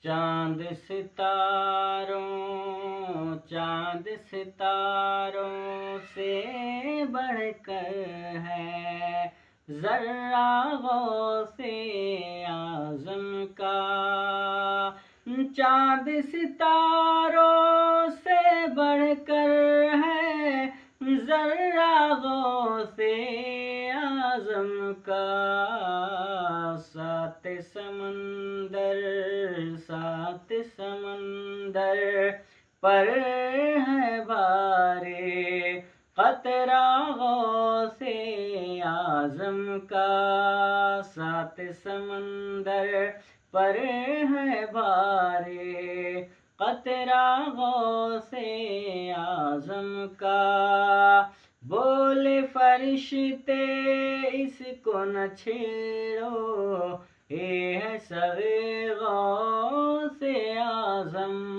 चांद सितारों से बढ़कर है ज़र्रा गौसे आज़म का। चांद सितारों से बढ़कर है ज़र्रा गौसे आज़म का। सात समंदर पर है बारे क़तरा गौसे आज़म का। सात समंदर पर है बारे क़तरा गौसे आज़म का। बोले फरिश्ते इसको न छेड़ो, ये है सगे गौसे आज़म